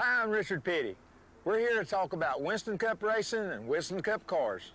Hi, I'm Richard Petty. We're here to talk about Winston Cup racing and Winston Cup cars.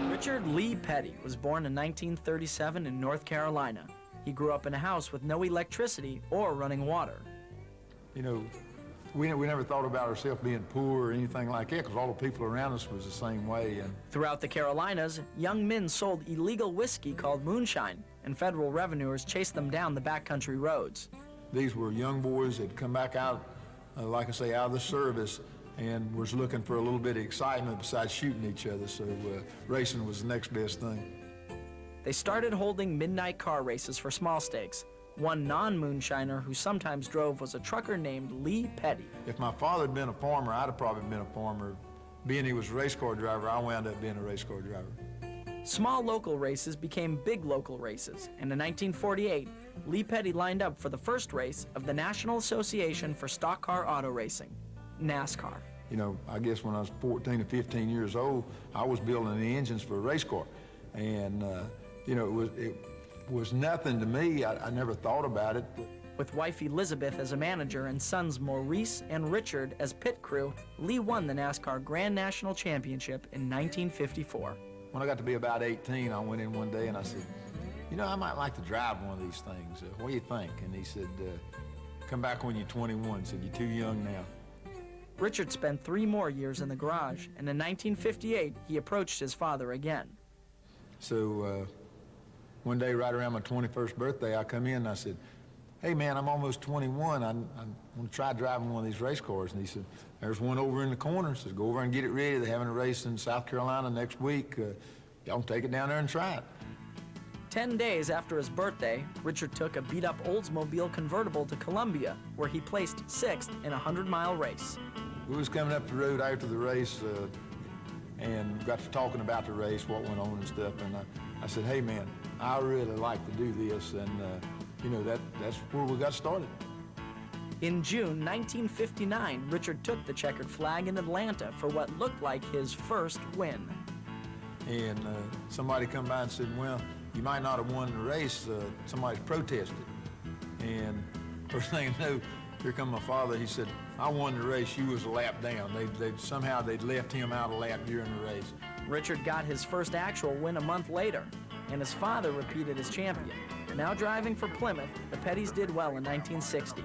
Richard Lee Petty was born in 1937 in North Carolina. He grew up in a house with no electricity or running water. You know, we never thought about ourselves being poor or anything like that because all the people around us was the same way. And Throughout the Carolinas, young men sold illegal whiskey called moonshine, and federal revenuers chased them down the backcountry roads. these were young boys that come back out, like I say, out of the service and was looking for a little bit of excitement besides shooting each other. So racing was the next best thing. They started holding midnight car races for small stakes. One non-moonshiner who sometimes drove was a trucker named Lee Petty. If my father had been a farmer, I'd have probably been a farmer. Being he was a race car driver, I wound up being a race car driver. Small local races became big local races, and in 1948, Lee Petty lined up for the first race of the National Association for Stock Car Auto Racing, NASCAR. You know, I guess when I was 14 or 15 years old, I was building the engines for a race car. And, you know, it was nothing to me. I never thought about it. With wife Elizabeth as a manager and sons Maurice and Richard as pit crew, Lee won the NASCAR Grand National Championship in 1954. When I got to be about 18, I went in one day and I said, you know, I might like to drive one of these things. What do you think? And he said, come back when you're 21. He said, you're too young now. Richard spent 3 more years in the garage, and in 1958, he approached his father again. So one day, right around my 21st birthday, I come in and I said, hey man, I'm almost 21. I want to try driving one of these race cars. And he said, there's one over in the corner. He says, go over and get it ready. They're having a race in South Carolina next week. Y'all can take it down there and try it. 10 days after his birthday, Richard took a beat-up Oldsmobile convertible to Columbia, where he placed 6th in a 100-mile race. We was coming up the road after the race and got to talking about the race, what went on and stuff. And I said, hey man, I really like to do this. And you know, that's where we got started. In June 1959, Richard took the checkered flag in Atlanta for what looked like his first win. And somebody come by and said, well, you might not have won the race, somebody's protested. And first thing I know, here come my father, he said, I won the race, you was a lap down. Somehow they'd left him out a lap during the race. Richard got his first actual win a month later, and his father repeated as champion. Now driving for Plymouth, the Pettys did well in 1960.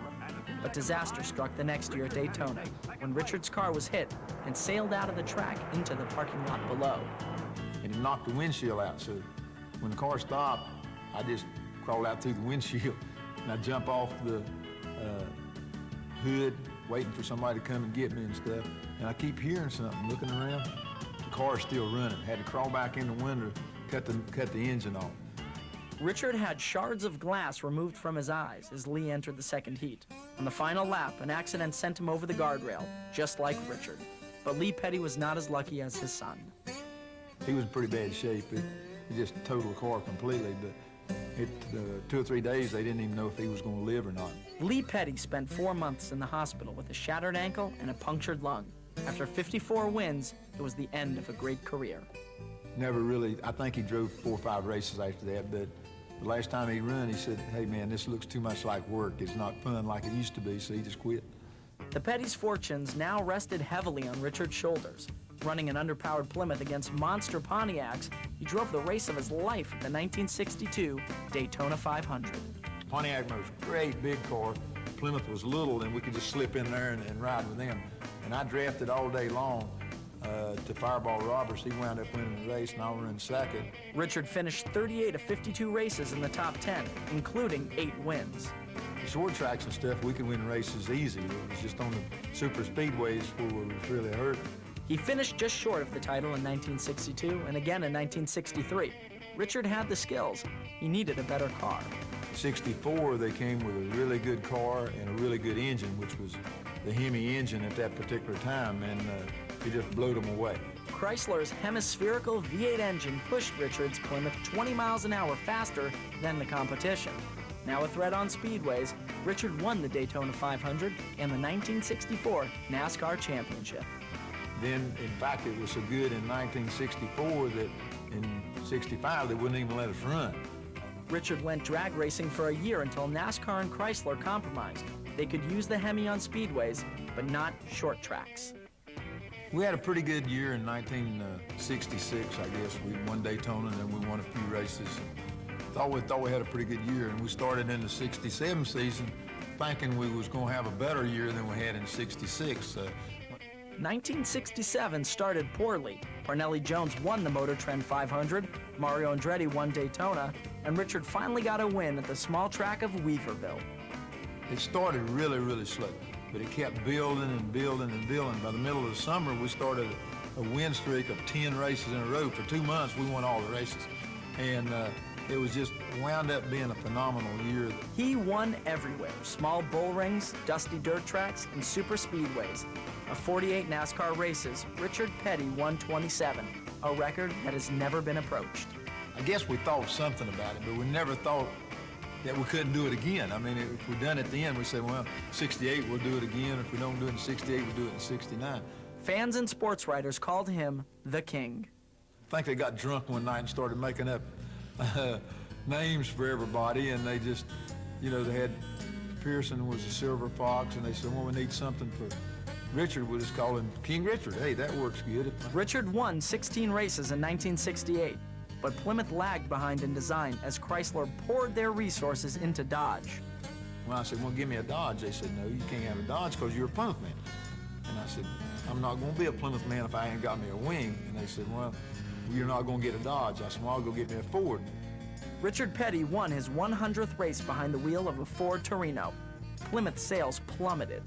But disaster struck the next year at Daytona, when Richard's car was hit and sailed out of the track into the parking lot below. And he knocked the windshield out, so when the car stopped, I just crawled out through the windshield, and I jump off the hood, waiting for somebody to come and get me and stuff. And I keep hearing something, looking around. The car's still running. Had to crawl back in the window, cut the engine off. Richard had shards of glass removed from his eyes as Lee entered the second heat. On the final lap, an accident sent him over the guardrail, just like Richard. But Lee Petty was not as lucky as his son. He was in pretty bad shape. He just totaled the car completely, but 2 or 3 days, they didn't even know if he was going to live or not. Lee Petty spent 4 months in the hospital with a shattered ankle and a punctured lung. After 54 wins, it was the end of a great career. Never really, I think he drove 4 or 5 races after that, but the last time he ran, he said, hey man, this looks too much like work. It's not fun like it used to be, so he just quit. The Petty's fortunes now rested heavily on Richard's shoulders. Running an underpowered Plymouth against monster Pontiacs, he drove the race of his life at the 1962 Daytona 500. Pontiac was a great big car. Plymouth was little, and we could just slip in there and ride with them. And I drafted all day long to Fireball Roberts. He wound up winning the race, and I ran second. Richard finished 38 of 52 races in the top 10, including 8 wins. The short tracks and stuff, we could win races easy. It was just on the super speedways where we was really hurt. He finished just short of the title in 1962 and again in 1963. Richard had the skills. He needed a better car. 64, they came with a really good car and a really good engine, which was the Hemi engine at that particular time, and it just blew them away. Chrysler's hemispherical V8 engine pushed Richard's Plymouth 20 miles an hour faster than the competition. Now a threat on speedways, Richard won the Daytona 500 and the 1964 NASCAR Championship. Then, in fact, it was so good in 1964 that in 65 they wouldn't even let us run. Richard went drag racing for a year until NASCAR and Chrysler compromised. They could use the Hemi on speedways, but not short tracks. We had a pretty good year in 1966, I guess. We won Daytona and then we won a few races. Thought we had a pretty good year, and we started in the 67 season thinking we was going to have a better year than we had in 66. 1967 started poorly. Parnelli Jones won the Motor Trend 500, Mario Andretti won Daytona, and Richard finally got a win at the small track of Weaverville. It started really, really slow, but it kept building and building and building. By the middle of the summer, we started a win streak of 10 races in a row. For 2 months, we won all the races. And it was just wound up being a phenomenal year. He won everywhere, small bull rings, dusty dirt tracks, and super speedways. Of 48 NASCAR races, Richard Petty won 27, a record that has never been approached. I guess we thought something about it, but we never thought that we couldn't do it again. I mean, if we'd done it at the end, we said, well, 68, we'll do it again. If we don't do it in 68, we'll do it in 69. Fans and sports writers called him the King. I think they got drunk one night and started making up names for everybody, and they just, you know, they had Pearson was a silver fox, and they said, well, we need something for Richard. We'll just call him King Richard. Hey, that works good. Richard won 16 races in 1968, but Plymouth lagged behind in design as Chrysler poured their resources into Dodge. When I said, well, give me a Dodge, they said, no, you can't have a Dodge because you're a Plymouth man. And I said, I'm not going to be a Plymouth man if I ain't got me a wing. And they said, well, you're not going to get a Dodge. I said, well, I'll go get me a Ford. Richard Petty won his 100th race behind the wheel of a Ford Torino. Plymouth sales plummeted.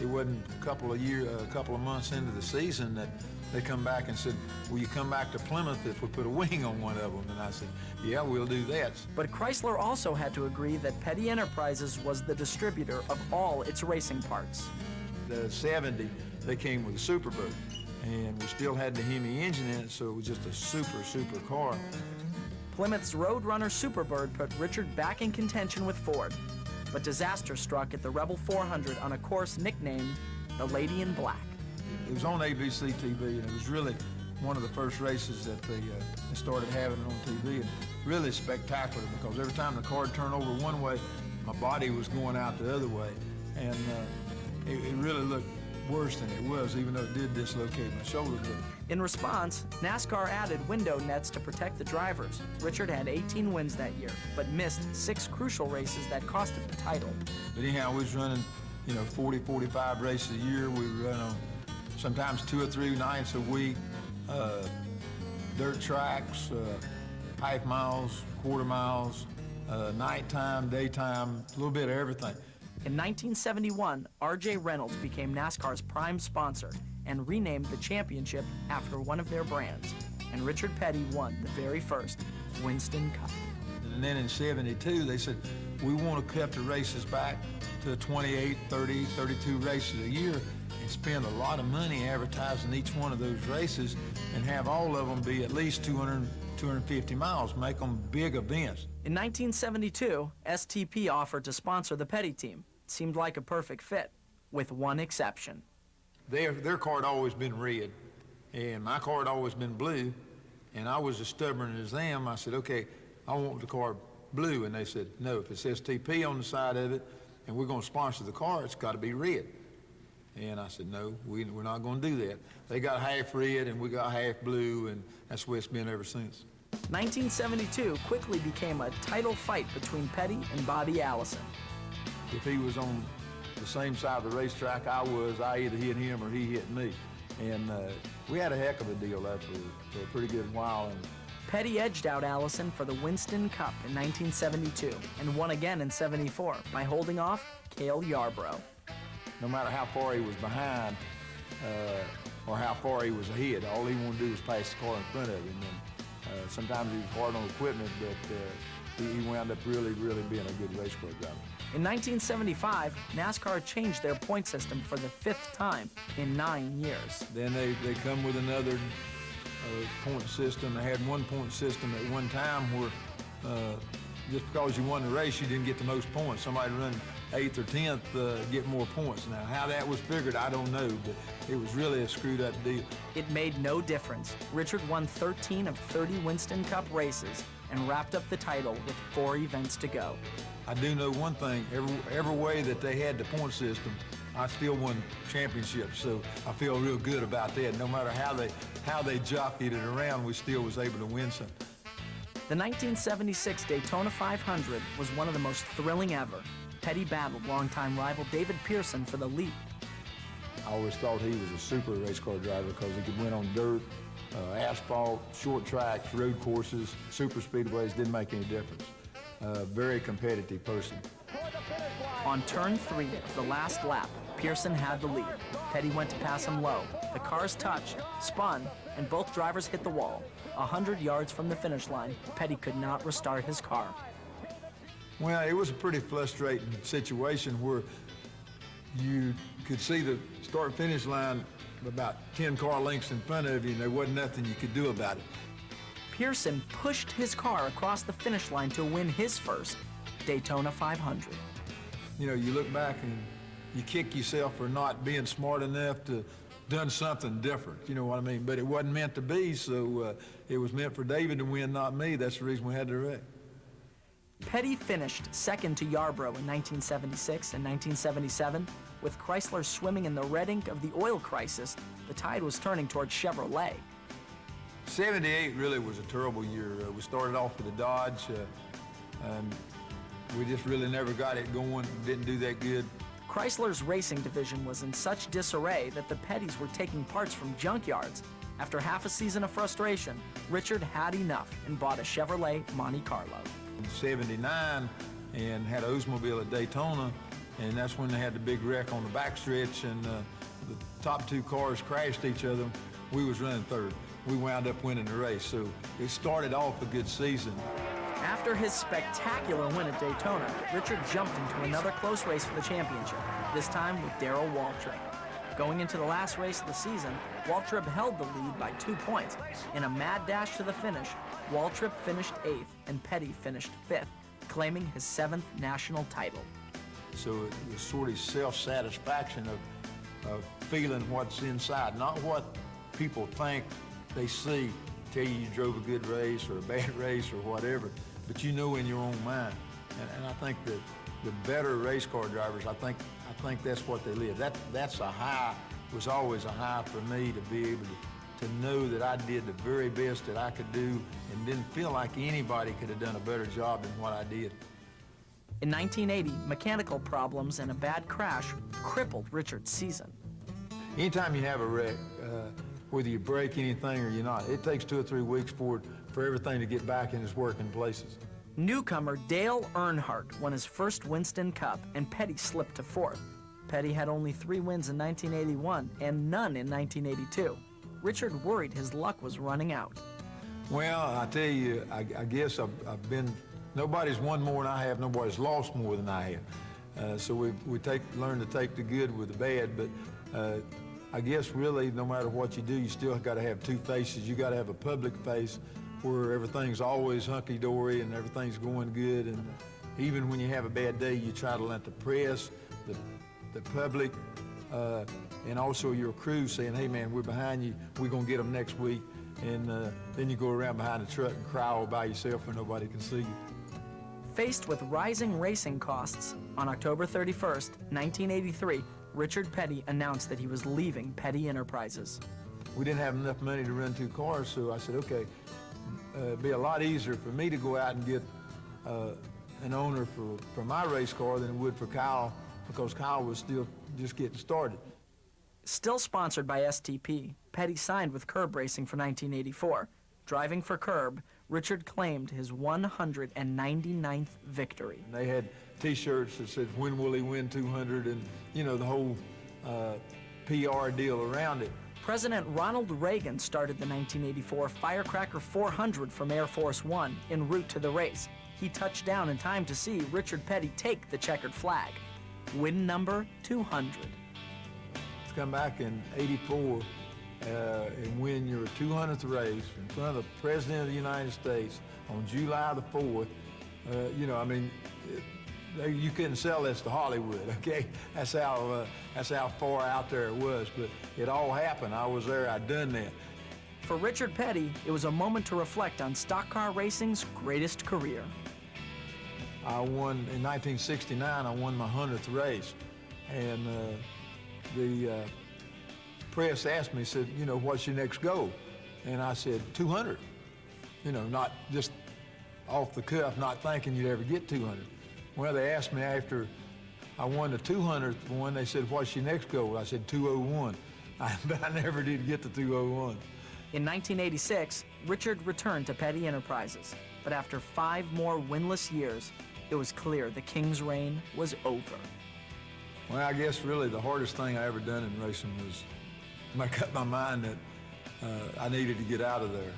It wasn't a couple of months into the season that they come back and said, will you come back to Plymouth if we put a wing on one of them? And I said, yeah, we'll do that. But Chrysler also had to agree that Petty Enterprises was the distributor of all its racing parts. The 70, they came with a Superbird, and we still had the Hemi engine in it, so it was just a super car. Plymouth's Roadrunner Superbird put Richard back in contention with Ford, but disaster struck at the Rebel 400 on a course nicknamed the Lady in Black. It was on ABC TV, and it was really one of the first races that they started having it on TV, and really spectacular because every time the car turned over one way, my body was going out the other way, and it really looked worse than it was, even though it did dislocate my shoulder blade. In response, NASCAR added window nets to protect the drivers. Richard had 18 wins that year, but missed 6 crucial races that cost him the title. But anyhow, we was running, 40, 45 races a year. We would run on sometimes 2 or 3 nights a week, dirt tracks, half miles, quarter miles, nighttime, daytime, a little bit of everything. In 1971, R.J. Reynolds became NASCAR's prime sponsor and renamed the championship after one of their brands. And Richard Petty won the very first Winston Cup. And then in 72, they said, we want to cut the races back to 28, 30, 32 races a year and spend a lot of money advertising each one of those races and have all of them be at least 200, 250 miles, make them big events. In 1972, STP offered to sponsor the Petty team. It seemed like a perfect fit, with one exception. Their car had always been red, and my car had always been blue, and I was as stubborn as them. I said, okay, I want the car blue, and they said, no, if it says TP on the side of it, and we're going to sponsor the car, it's got to be red. And I said, no, we're not going to do that. They got half red, and we got half blue, and that's the way it's been ever since. 1972 quickly became a title fight between Petty and Bobby Allison. If he was on the same side of the racetrack I was, I either hit him or he hit me. And we had a heck of a deal there for a pretty good while. And Petty edged out Allison for the Winston Cup in 1972 and won again in 74 by holding off Cale Yarborough. No matter how far he was behind or how far he was ahead, all he wanted to do was pass the car in front of him. And Sometimes he was hard on equipment, but he wound up really being a good race car driver. In 1975, NASCAR changed their point system for the 5th time in 9 years. Then they come with another point system. They had one point system at one time where just because you won the race, you didn't get the most points. Somebody run 8th or 10th get more points. Now, how that was figured, I don't know, but it was really a screwed up deal. It made no difference. Richard won 13 of 30 Winston Cup races and wrapped up the title with 4 events to go. I do know one thing, every way that they had the point system, I still won championships, so I feel real good about that. No matter how they jockeyed it around, we still was able to win something. The 1976 Daytona 500 was one of the most thrilling ever. Petty battled longtime rival David Pearson for the lead. I always thought he was a super race car driver because he could win on dirt, asphalt, short tracks, road courses, super speedways, didn't make any difference. Very competitive person. On turn 3 of the last lap, Pearson had the lead. Petty went to pass him low. The cars touched, spun, and both drivers hit the wall. 100 yards from the finish line, Petty could not restart his car. Well, it was a pretty frustrating situation where you could see the start-finish line about 10 car lengths in front of you, and there wasn't nothing you could do about it. Pearson pushed his car across the finish line to win his first Daytona 500. You know, you look back and you kick yourself for not being smart enough to done something different, you know what I mean? But it wasn't meant to be, so it was meant for David to win, not me. That's the reason we had the wreck. Petty finished second to Yarborough in 1976 and 1977. With Chrysler swimming in the red ink of the oil crisis, the tide was turning towards Chevrolet. 78 really was a terrible year. We started off with a Dodge, and we just really never got it going, didn't do that good. Chrysler's racing division was in such disarray that the Pettys were taking parts from junkyards. After half a season of frustration, Richard had enough and bought a Chevrolet Monte Carlo. In 79, and had an Oldsmobile at Daytona, and that's when they had the big wreck on the backstretch, and the top 2 cars crashed each other. We was running third. We wound up winning the race, so it started off a good season. After his spectacular win at Daytona, Richard jumped into another close race for the championship, this time with Darrell Waltrip. Going into the last race of the season, Waltrip held the lead by 2 points. In a mad dash to the finish, Waltrip finished 8th and Petty finished 5th, claiming his 7th national title. So it was sort of self-satisfaction of feeling what's inside, not what people think they see, tell you drove a good race or a bad race or whatever, but you know in your own mind. And I think that the better race car drivers, I think that's what they live. That's a high, was always a high for me to be able to know that I did the very best that I could do and didn't feel like anybody could have done a better job than what I did. In 1980, mechanical problems and a bad crash crippled Richard's season. Anytime you have a wreck, whether you break anything or you're not, it takes 2 or 3 weeks for everything to get back in its working places. Newcomer Dale Earnhardt won his first Winston Cup, and Petty slipped to 4th. Petty had only 3 wins in 1981 and none in 1982. Richard worried his luck was running out. Well, I tell you, I guess I've been, nobody's won more than I have, nobody's lost more than I have. So we learn to take the good with the bad, but I guess really no matter what you do, you still got to have 2 faces. You got to have a public face where everything's always hunky-dory and everything's going good, and even when you have a bad day, you try to let the press, the public, and also your crew saying, hey man, we're behind you, we're gonna get them next week, and then you go around behind the truck and cry all by yourself where nobody can see you. Faced with rising racing costs, on October 31st, 1983, Richard Petty announced that he was leaving Petty Enterprises. We didn't have enough money to run 2 cars, so I said, okay, it'd be a lot easier for me to go out and get an owner for my race car than it would for Kyle, because Kyle was still just getting started. Still sponsored by STP, Petty signed with Curb Racing for 1984. Driving for Curb, Richard claimed his 199th victory. And they had T-shirts that said, when will he win 200, and you know, the whole PR deal around it. President Ronald Reagan started the 1984 Firecracker 400 from Air Force One en route to the race. He touched down in time to see Richard Petty take the checkered flag. Win number 200. To come back in '84 and win your 200th race in front of the President of the United States on July the 4th, you know, I mean, you couldn't sell this to Hollywood, okay? That's how far out there it was, but it all happened. I was there, I'd done that. For Richard Petty, it was a moment to reflect on stock car racing's greatest career. I won, in 1969, I won my 100th race, and the press asked me, said, you know, what's your next goal? And I said, 200. You know, not just off the cuff, not thinking you'd ever get 200. Well, they asked me after I won the 200th one, they said, what's your next goal? I said, 201. But I never did get to 201. In 1986, Richard returned to Petty Enterprises, but after 5 more winless years, it was clear the King's reign was over. Well, I guess really the hardest thing I ever done in racing was make up my mind that I needed to get out of there.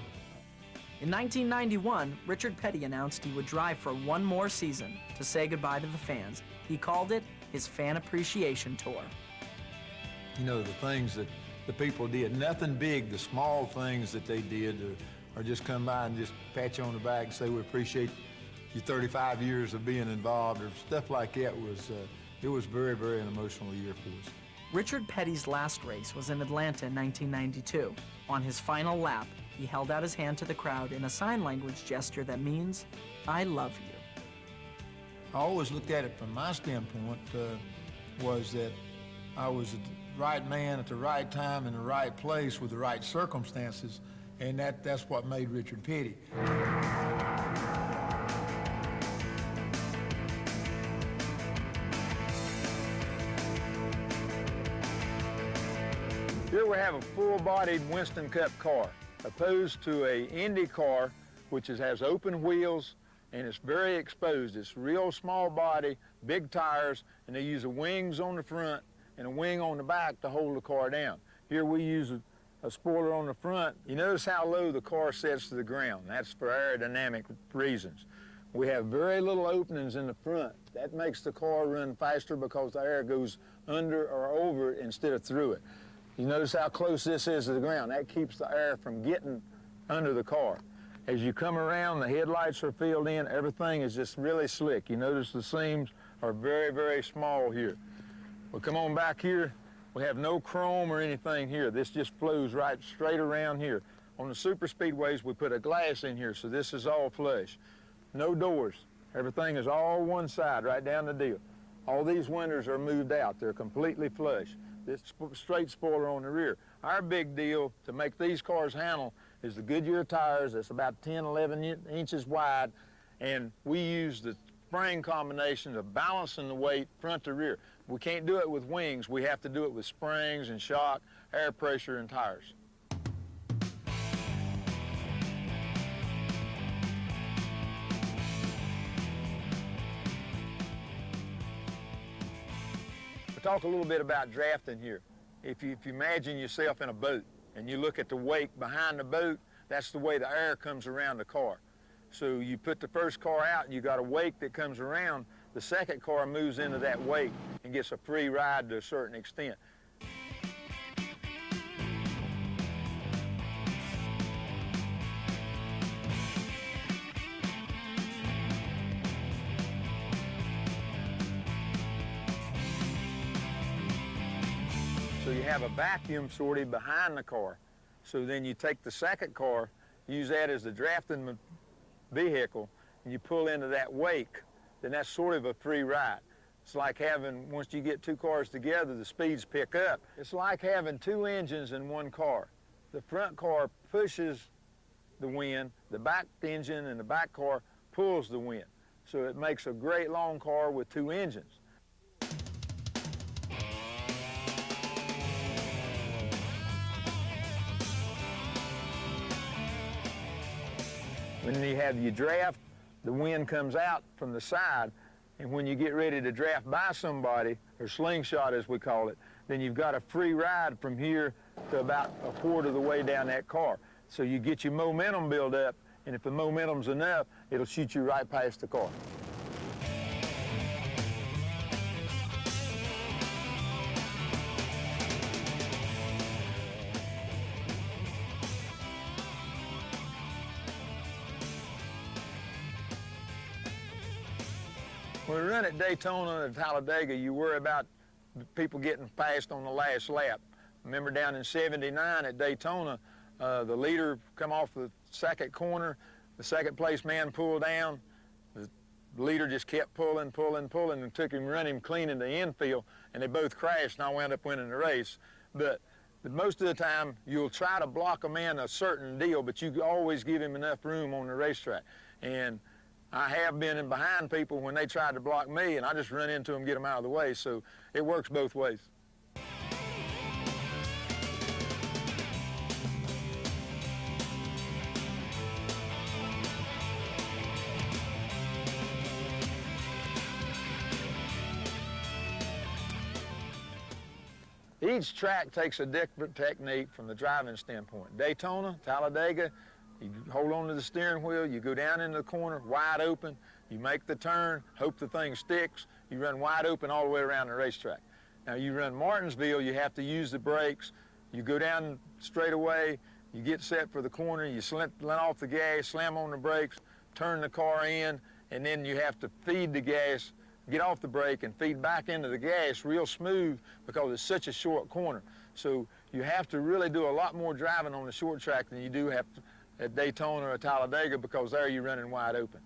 In 1991, Richard Petty announced he would drive for one more season to say goodbye to the fans. He called it his Fan Appreciation Tour. You know, the things that the people did, nothing big, the small things that they did, or just come by and just pat you on the back and say, we appreciate your 35 years of being involved, or stuff like that was, it was very, very an emotional year for us. Richard Petty's last race was in Atlanta in 1992. On his final lap, he held out his hand to the crowd in a sign language gesture that means, I love you. I always looked at it from my standpoint, was that I was the right man at the right time in the right place with the right circumstances, and that's what made Richard Petty. Here we have a full-bodied Winston Cup car, opposed to a Indy car, which has open wheels, and it's very exposed. It's real small body, big tires, and they use the wings on the front and a wing on the back to hold the car down. Here we use a spoiler on the front. You notice how low the car sets to the ground. That's for aerodynamic reasons. We have very little openings in the front. That makes the car run faster because the air goes under or over it instead of through it. You notice how close this is to the ground. That keeps the air from getting under the car. As you come around, the headlights are filled in. Everything is just really slick. You notice the seams are very, very small here. Well, come on back here. We have no chrome or anything here. This just flows right straight around here. On the super speedways, we put a glass in here, so this is all flush. No doors. Everything is all one side, right down the deal. All these windows are moved out. They're completely flush. This straight spoiler on the rear. Our big deal to make these cars handle is the Goodyear tires. That's about 10, 11 inches wide, and we use the spring combination of balancing the weight front to rear. We can't do it with wings. We have to do it with springs and shock, air pressure, and tires. Talk a little bit about drafting here. If you imagine yourself in a boat and you look at the wake behind the boat, that's the way the air comes around the car. So you put the first car out and you got a wake that comes around, the second car moves into that wake and gets a free ride to a certain extent. So you have a vacuum sorted behind the car. So then you take the second car, use that as the drafting vehicle, and you pull into that wake, then that's sort of a free ride. It's like having, once you get 2 cars together, the speeds pick up. It's like having 2 engines in one car. The front car pushes the wind, the back engine and the back car pulls the wind. So it makes a great long car with 2 engines. When you have your draft, the wind comes out from the side, and when you get ready to draft by somebody, or slingshot as we call it, then you've got a free ride from here to about a quarter of the way down that car. So you get your momentum build up, and if the momentum's enough, it'll shoot you right past the car. When we run at Daytona and Talladega, you worry about people getting fast on the last lap. Remember down in '79 at Daytona, the leader come off the second corner, the second place man pulled down, the leader just kept pulling, and took him, run him clean in the infield, and they both crashed, and I wound up winning the race. But most of the time, you'll try to block a man a certain deal, but you always give him enough room on the racetrack. And I have been in behind people when they tried to block me, and I just run into them, get them out of the way, so it works both ways. Each track takes a different technique from the driving standpoint. Daytona, Talladega, you hold on to the steering wheel, you go down into the corner, wide open, you make the turn, hope the thing sticks, you run wide open all the way around the racetrack. Now you run Martinsville, you have to use the brakes, you go down straight away, you get set for the corner, you let off the gas, slam on the brakes, turn the car in, and then you have to feed the gas, get off the brake and feed back into the gas real smooth because it's such a short corner. So you have to really do a lot more driving on the short track than you do have to at Daytona or Talladega, because there you're running wide open.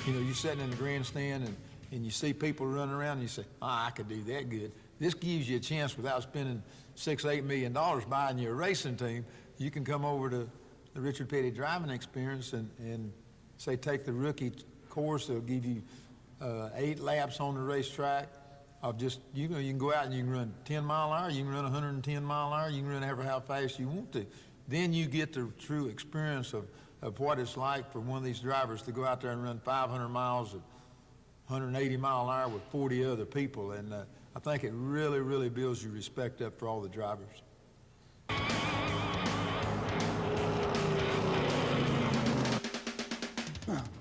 You know, you're sitting in the grandstand and you see people running around and you say, oh, I could do that good. This gives you a chance without spending $6 or $8 million buying you a racing team. You can come over to the Richard Petty driving experience and say, take the rookie course. They'll give you 8 laps on the racetrack of just, you know, you can go out and you can run 10 mile an hour, you can run 110 mile an hour, you can run ever how fast you want to. Then you get the true experience of what it's like for one of these drivers to go out there and run 500 miles at 180 mile an hour with 40 other people. And I think it really, really builds your respect up for all the drivers.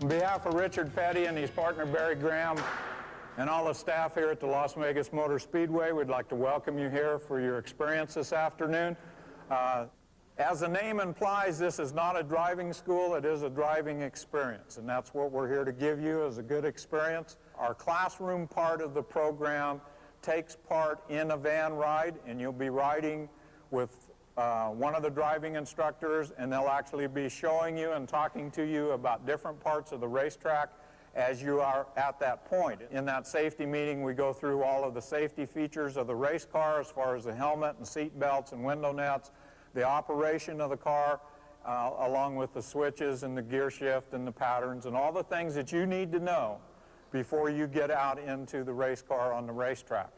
On behalf of Richard Petty and his partner Barry Graham and all the staff here at the Las Vegas Motor Speedway, we'd like to welcome you here for your experience this afternoon. As the name implies, this is not a driving school, it is a driving experience, and that's what we're here to give you, as a good experience. Our classroom part of the program takes part in a van ride, and you'll be riding with one of the driving instructors, and they'll actually be showing you and talking to you about different parts of the racetrack as you are at that point. In that safety meeting, we go through all of the safety features of the race car as far as the helmet and seat belts and window nets, the operation of the car, along with the switches and the gear shift and the patterns and all the things that you need to know before you get out into the race car on the racetrack.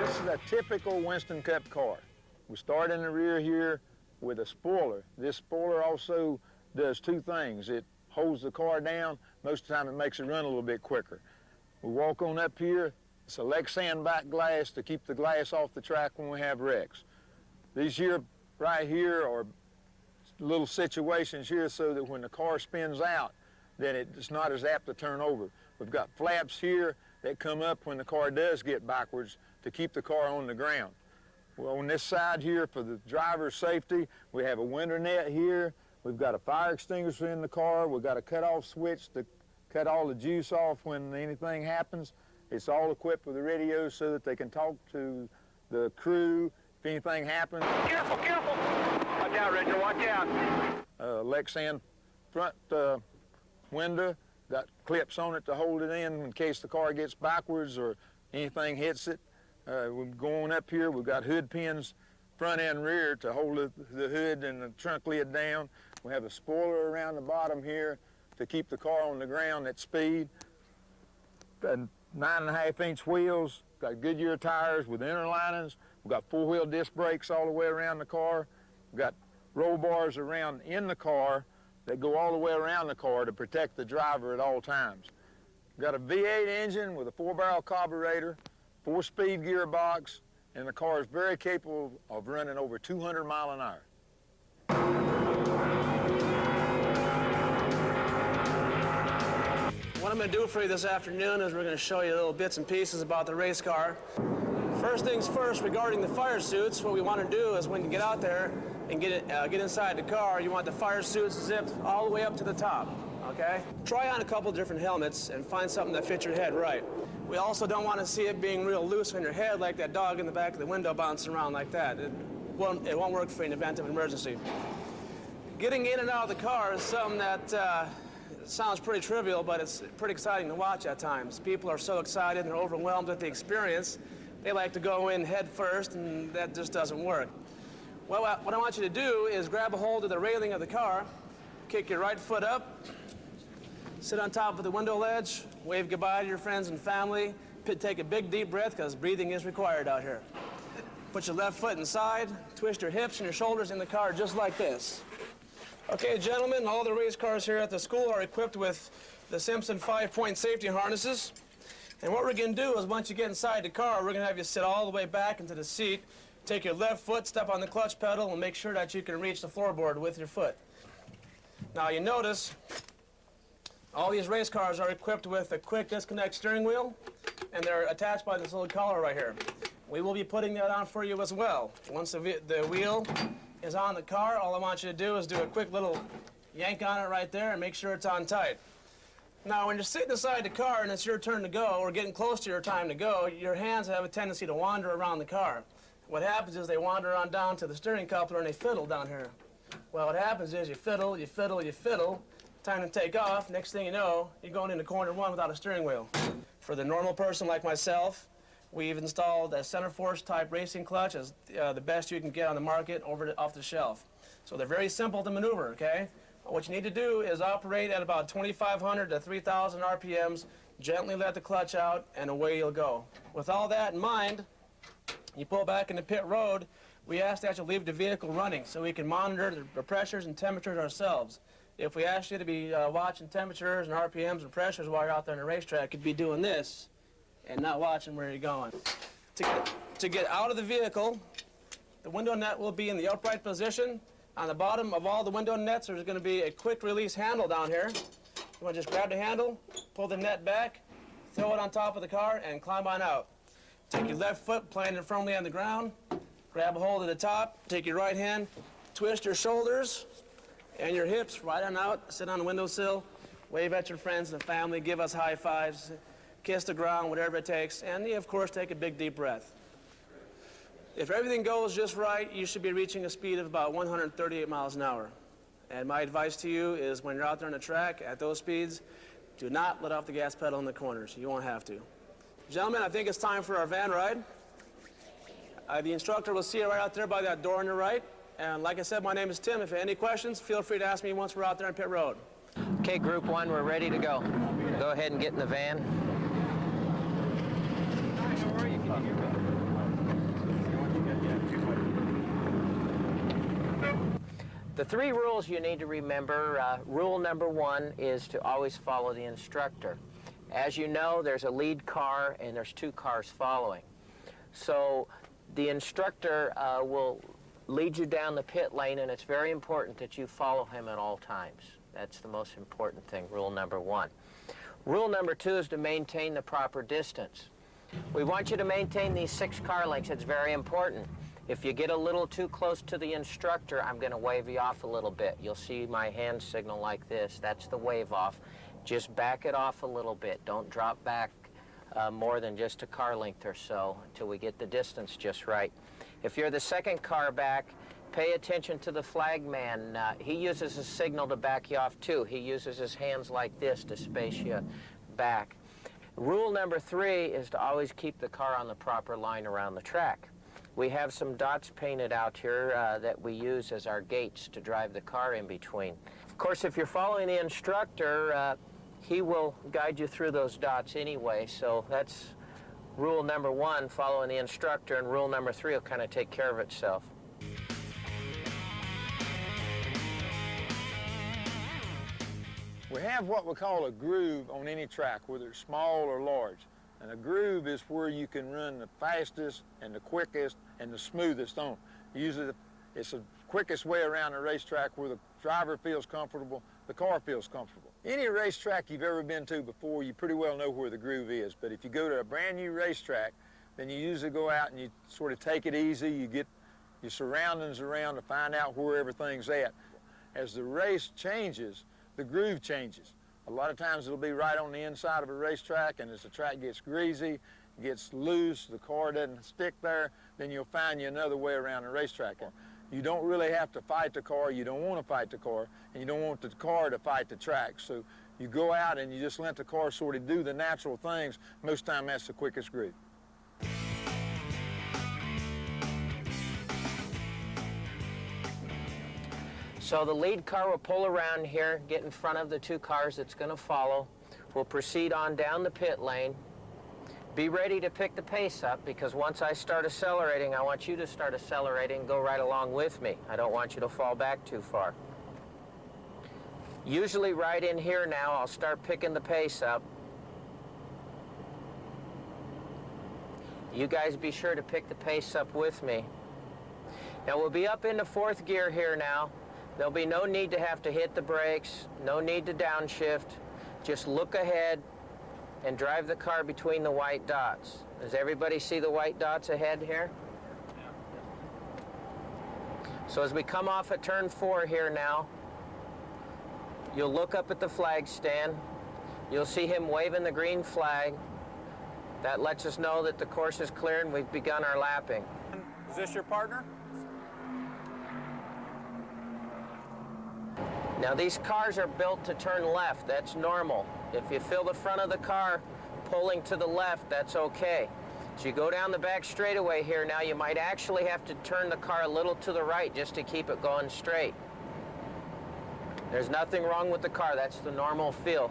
This is a typical Winston Cup car. We start in the rear here with a spoiler. This spoiler also does two things. It holds the car down. Most of the time it makes it run a little bit quicker. We walk on up here. It's a Lexan back glass to keep the glass off the track when we have wrecks. These here, right here, are little situations here so that when the car spins out, then it's not as apt to turn over. We've got flaps here that come up when the car does get backwards to keep the car on the ground. Well, on this side here for the driver's safety, we have a winter net here. We've got a fire extinguisher in the car. We've got a cutoff switch to cut all the juice off when anything happens. It's all equipped with a radio so that they can talk to the crew if anything happens. Careful, careful! Watch out, Richard, watch out. Lexan front window, got clips on it to hold it in case the car gets backwards or anything hits it. We're going up here, we've got hood pins front and rear to hold the hood and the trunk lid down. We have a spoiler around the bottom here to keep the car on the ground at speed. 9.5-inch wheels, got Goodyear tires with inner linings, We've got four-wheel disc brakes all the way around the car. We've got roll bars around in the car that go all the way around the car to protect the driver at all times. We've got a V8 engine with a 4-barrel carburetor, 4-speed gearbox, and the car is very capable of running over 200 miles an hour. What I'm going to do for you this afternoon is we're going to show you little bits and pieces about the race car. First things first, regarding the fire suits, what we want to do is when you get out there and get inside the car, you want the fire suits zipped all the way up to the top, okay? Try on a couple different helmets and find something that fits your head right. We also don't want to see it being real loose on your head like that dog in the back of the window bouncing around like that. It won't work for you in event of an emergency. Getting in and out of the car is something that sounds pretty trivial, but it's pretty exciting to watch at times. People are so excited and they're overwhelmed with the experience. They like to go in head first, and that just doesn't work. Well, what I want you to do is grab a hold of the railing of the car, kick your right foot up, sit on top of the window ledge, wave goodbye to your friends and family, take a big deep breath because breathing is required out here. Put your left foot inside, twist your hips and your shoulders in the car just like this. Okay, gentlemen, all the race cars here at the school are equipped with the Simpson 5-point safety harnesses. And what we're going to do is once you get inside the car, we're going to have you sit all the way back into the seat, take your left foot, step on the clutch pedal, and make sure that you can reach the floorboard with your foot. Now you notice all these race cars are equipped with a quick disconnect steering wheel, and they're attached by this little collar right here. We will be putting that on for you as well. Once the wheel is on the car, all I want you to do is do a quick little yank on it right there and make sure it's on tight. Now, when you're sitting inside the car and it's your turn to go, or getting close to your time to go, your hands have a tendency to wander around the car. What happens is they wander on down to the steering coupler and they fiddle down here. Well, what happens is you fiddle, you fiddle, you fiddle, time to take off, next thing you know, you're going into corner one without a steering wheel. For the normal person like myself, we've installed a center force type racing clutch as the best you can get on the market off the shelf. So they're very simple to maneuver, okay? What you need to do is operate at about 2,500 to 3,000 RPMs, gently let the clutch out, and away you'll go. With all that in mind, you pull back into pit road, we ask that you leave the vehicle running so we can monitor the pressures and temperatures ourselves. If we ask you to be watching temperatures and RPMs and pressures while you're out there on the racetrack, you'd be doing this and not watching where you're going. To get out of the vehicle, the window net will be in the upright position. On the bottom of all the window nets, there's going to be a quick release handle down here. You want to just grab the handle, pull the net back, throw it on top of the car, and climb on out. Take your left foot, plant it firmly on the ground, grab a hold of the top, take your right hand, twist your shoulders and your hips right on out, sit on the windowsill, wave at your friends and family, give us high fives, kiss the ground, whatever it takes, and of course take a big deep breath. If everything goes just right, you should be reaching a speed of about 138 miles an hour. And my advice to you is when you're out there on the track at those speeds, do not let off the gas pedal in the corners. You won't have to. Gentlemen, I think it's time for our van ride. The instructor will see you right out there by that door on your right. And like I said, my name is Tim. If you have any questions, feel free to ask me once we're out there on pit road. Okay, Group 1, we're ready to go. Go ahead and get in the van. The three rules you need to remember, rule number 1 is to always follow the instructor. As you know, there's a lead car and there's 2 cars following. So the instructor will lead you down the pit lane, and it's very important that you follow him at all times. That's the most important thing, rule number 1. Rule number 2 is to maintain the proper distance. We want you to maintain these 6 car lengths. It's very important. If you get a little too close to the instructor, I'm going to wave you off a little bit. You'll see my hand signal like this. That's the wave off. Just back it off a little bit. Don't drop back more than just a car length or so until we get the distance just right. If you're the second car back, pay attention to the flagman. He uses a signal to back you off too. He uses his hands like this to space you back. Rule number 3 is to always keep the car on the proper line around the track. We have some dots painted out here that we use as our gates to drive the car in between. Of course, if you're following the instructor, he will guide you through those dots anyway, so that's rule number 1, following the instructor, and rule number 3 will kind of take care of itself. We have what we call a groove on any track, whether it's small or large. And a groove is where you can run the fastest and the quickest and the smoothest on. Usually it's the quickest way around the racetrack where the driver feels comfortable, the car feels comfortable. Any racetrack you've ever been to before, you pretty well know where the groove is. But if you go to a brand new racetrack, then you usually go out and you sort of take it easy. You get your surroundings around to find out where everything's at. As the race changes, the groove changes. A lot of times it'll be right on the inside of a racetrack, and as the track gets greasy, gets loose, the car doesn't stick there, then you'll find you another way around the racetrack. You don't really have to fight the car, you don't want to fight the car, and you don't want the car to fight the track. So you go out and you just let the car sort of do the natural things. Most time that's the quickest groove. So the lead car will pull around here, get in front of the 2 cars that's going to follow. We'll proceed on down the pit lane. Be ready to pick the pace up, because once I start accelerating, I want you to start accelerating and go right along with me. I don't want you to fall back too far. Usually right in here now, I'll start picking the pace up. You guys be sure to pick the pace up with me. Now we'll be up into 4th gear here now. There'll be no need to have to hit the brakes, no need to downshift. Just look ahead and drive the car between the white dots. Does everybody see the white dots ahead here? So as we come off at turn 4 here now, you'll look up at the flag stand. You'll see him waving the green flag. That lets us know that the course is clear and we've begun our lapping. Is this your partner? Now these cars are built to turn left, that's normal. If you feel the front of the car pulling to the left, that's okay. As you go down the back straightaway here now, you might actually have to turn the car a little to the right just to keep it going straight. There's nothing wrong with the car, that's the normal feel.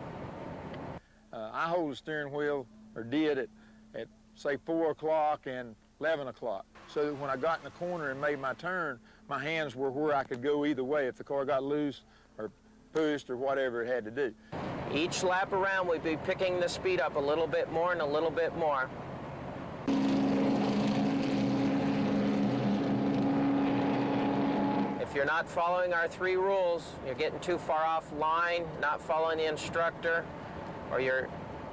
I hold the steering wheel, or did at say 4 o'clock and 11 o'clock. So that when I got in the corner and made my turn, my hands were where I could go either way if the car got loose or pushed or whatever it had to do. Each lap around, we'd be picking the speed up a little bit more and a little bit more. If you're not following our 3 rules, you're getting too far off line, not following the instructor, or you're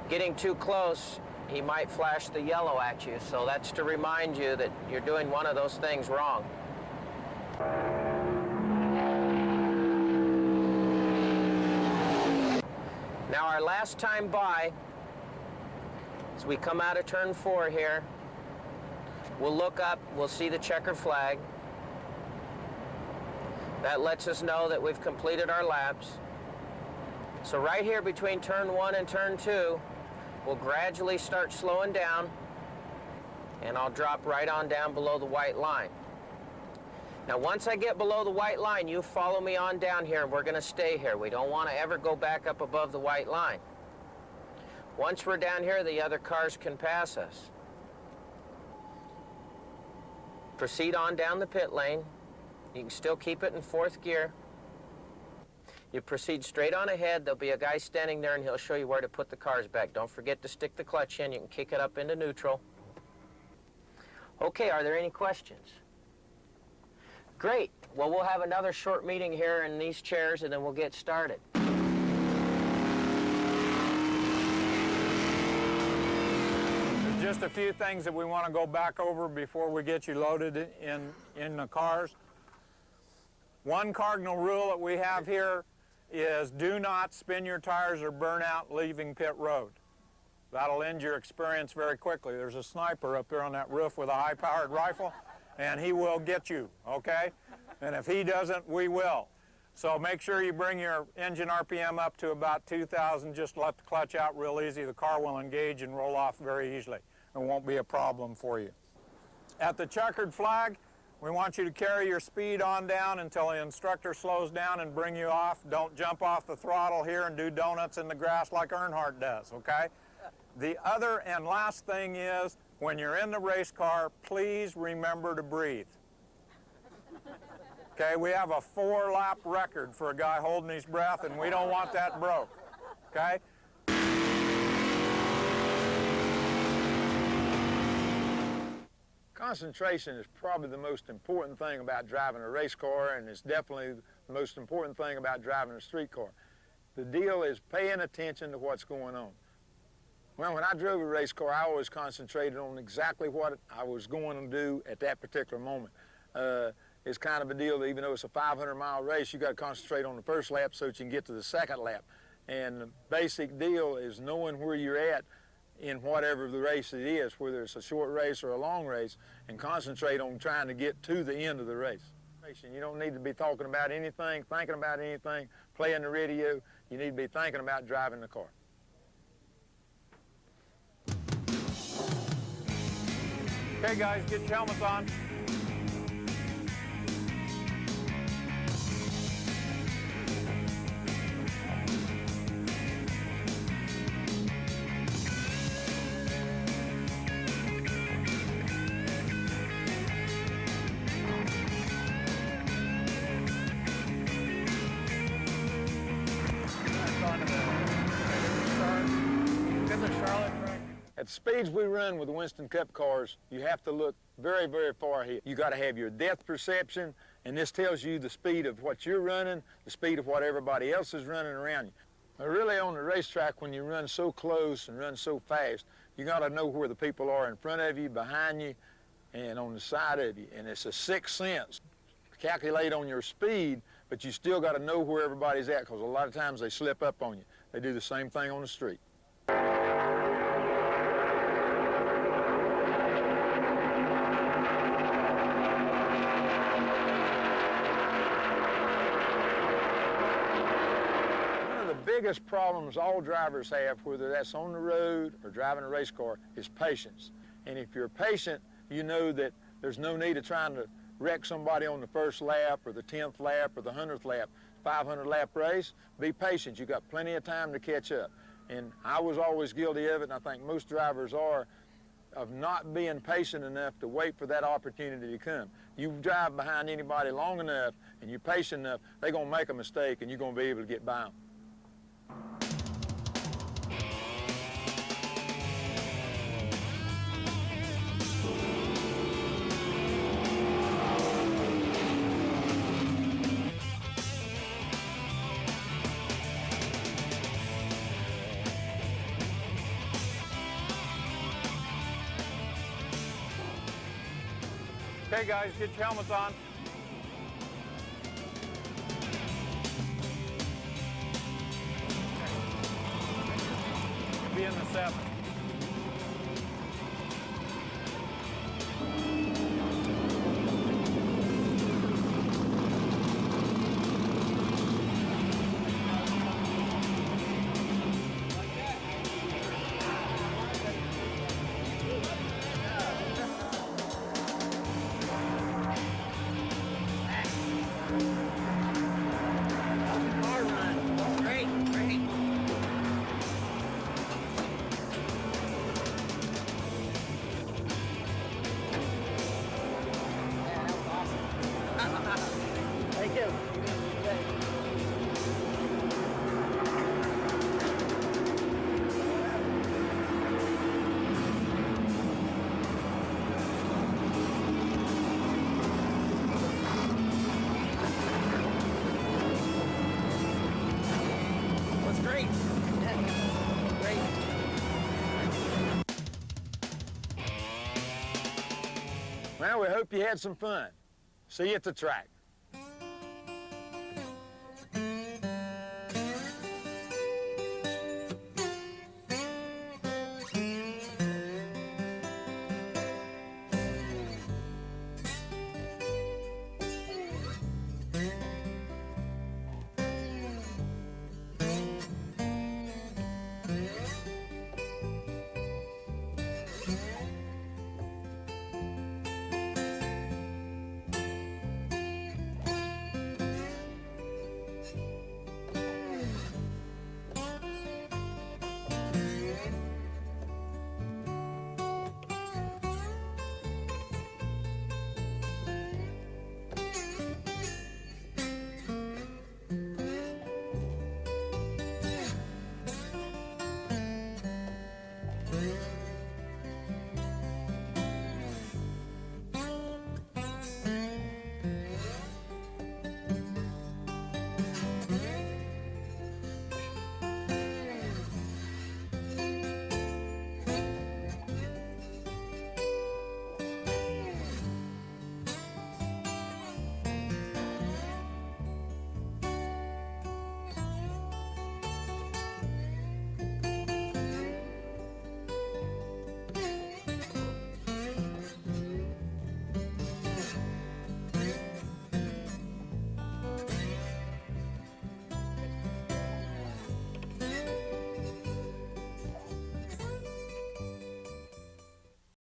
getting too close, he might flash the yellow at you. So that's to remind you that you're doing one of those things wrong. Now our last time by, as we come out of turn 4 here, we'll look up, we'll see the checker flag. That lets us know that we've completed our laps. So right here between turn 1 and turn 2, we'll gradually start slowing down, and I'll drop right on down below the white line. Now once I get below the white line, you follow me on down here, and we're going to stay here. We don't want to ever go back up above the white line. Once we're down here, the other cars can pass us. Proceed on down the pit lane. You can still keep it in 4th gear. You proceed straight on ahead. There'll be a guy standing there, and he'll show you where to put the cars back. Don't forget to stick the clutch in. You can kick it up into neutral. Okay, are there any questions? Great. Well, we'll have another short meeting here in these chairs, and then we'll get started. There's just a few things that we want to go back over before we get you loaded in the cars. One cardinal rule that we have here is do not spin your tires or burn out leaving pit road. That'll end your experience very quickly. There's a sniper up there on that roof with a high-powered rifle, and he will get you, okay? And if he doesn't, we will. So make sure you bring your engine RPM up to about 2,000. Just let the clutch out real easy. The car will engage and roll off very easily. It won't be a problem for you. At the checkered flag, we want you to carry your speed on down until the instructor slows down and bring you off. Don't jump off the throttle here and do donuts in the grass like Earnhardt does, okay? The other and last thing is when you're in the race car, please remember to breathe. Okay, we have a 4-lap record for a guy holding his breath, and we don't want that broke, okay? Concentration is probably the most important thing about driving a race car, and it's definitely the most important thing about driving a street car. The deal is paying attention to what's going on. Well, when I drove a race car, I always concentrated on exactly what I was going to do at that particular moment. It's kind of a deal that even though it's a 500-mile race, you got to concentrate on the first lap so that you can get to the second lap. And the basic deal is knowing where you're at in whatever the race it is, whether it's a short race or a long race, and concentrate on trying to get to the end of the race. You don't need to be talking about anything, thinking about anything, playing the radio. You need to be thinking about driving the car. Okay, guys, get your helmets on. At the speeds we run with the Winston Cup cars, you have to look very, very far ahead. You got to have your depth perception, and this tells you the speed of what you're running, the speed of what everybody else is running around you. Now, really on the racetrack, when you run so close and run so fast, you got to know where the people are in front of you, behind you, and on the side of you. And it's a sixth sense. Calculate on your speed, but you still got to know where everybody's at, because a lot of times they slip up on you. They do the same thing on the street. Biggest problems all drivers have, whether that's on the road or driving a race car, is patience. And if you're patient, you know that there's no need of trying to wreck somebody on the first lap or the 10th lap or the 100th lap. 500-lap race, be patient. You got plenty of time to catch up. And I was always guilty of it, and I think most drivers are, of not being patient enough to wait for that opportunity to come. You drive behind anybody long enough and you're patient enough, they're going to make a mistake and you're going to be able to get by them. Okay, guys, get your helmets on. Be in the 7. Well, we hope you had some fun. See you at the track.